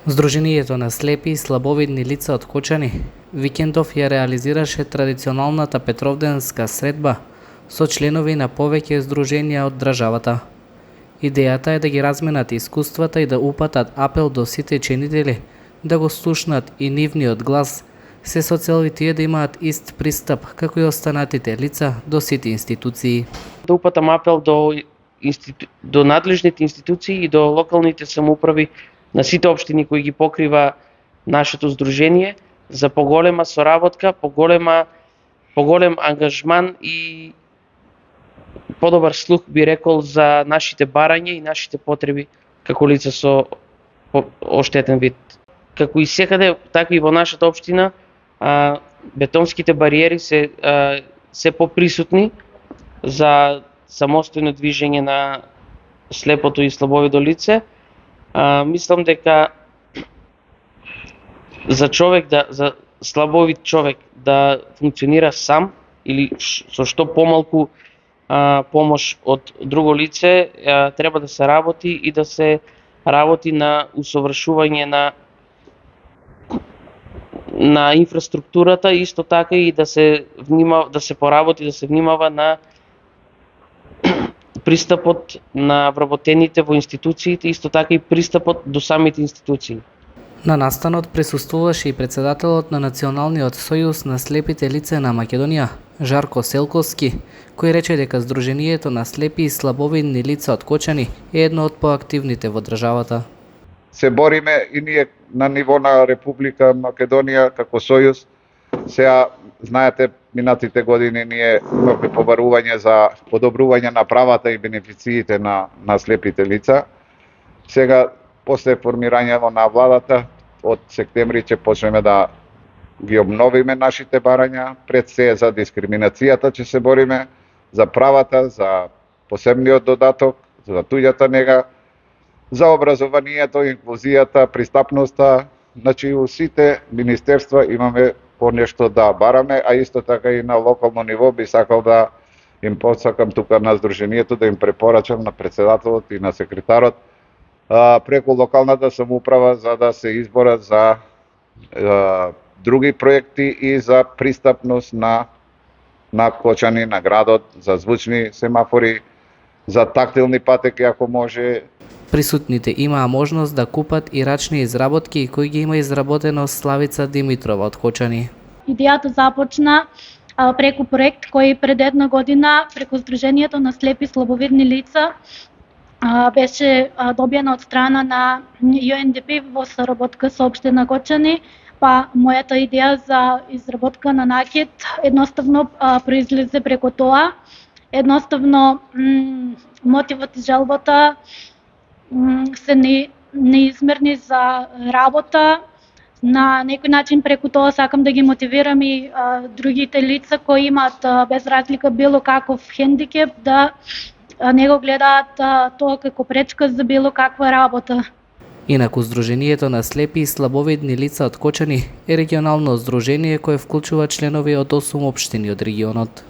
Сдруженијето на слепи и слабовидни лица од Кочани викендов ја реализираше традиционалната петровденска средба со членови на повеќе здруженија од државата. Идејата е да ги разменат искуствата и да упатат апел до сите ченители да го слушнат и нивниот глас, се со цел и тие да имаат ист пристап како и останатите лица до сите институции. Да упатам апел до надлежните институции и до локалните самоуправи на сите општини кои ги покрива нашето здружение за поголема соработка, поголем ангажман и подобар слух, би рекол, за нашите барања и нашите потреби како лица со оштетен вид. Како и секаде, така и во нашата општина, бетонските бариери се поприсутни за самостојно движење на слепото и слабовидо лице. Мислам дека за слабовид човек да функционира сам или со што помалку помош од друго лице, треба да се работи и да се работи на усовршување на инфраструктурата, исто така и да се поработи, да се внимава на пристапот на вработените во институциите, исто така и пристапот до самите институции. На настанот присуствуваше и председателот на Националниот сојуз на слепите лица на Македонија, Жарко Селковски, кој рече дека Сдруженијето на слепи и слабовидни лица од Кочани е едно од поактивните во државата. Се бориме и ние на ниво на Република Македонија како сојуз. Сега, знаете, минатите години ние имавме побарување за подобрување на правата и бенефициите на слепите лица. Сега, после формирањето на владата, од септември ќе почнеме да ги обновиме нашите барања, пред се за дискриминацијата ќе се бориме, за правата, за посебниот додаток, за туѓата нега, за образованието, инклузијата, пристапноста. Значи, у сите министерства имаме по нешто да бараме, а исто така и на локално ниво би сакал да им подсакам тука на Сдруженијето да им препорачам на председателот и на секретарот преку локалната самоуправа за да се изборат за други проекти и за пристапност на Кочани, на градот, за звучни семафори, за тактилни патеки ако може. Присутните имаа можност да купат и рачни изработки кои ги има изработено Славица Димитрова од Кочани. Идејата започна преку проект кој пред една година преку Сдруженијето на слепи и слабовидни лица беше добиена од страна на UNDP во соработка со општина Кочани, па мојата идеја за изработка на накид едноставно произлезе преку тоа. Едноставно мотивот и желбата се неизмерни за работа. На некој начин преку тоа сакам да ги мотивирам и другите лица кои имаат без разлика било каков хендикеп да не го гледаат тоа како пречка за било каква работа. Инаку Сдруженијето на слепи и слабовидни лица од Кочани е регионално здружение кое вклучува членови од 8 општини од регионот.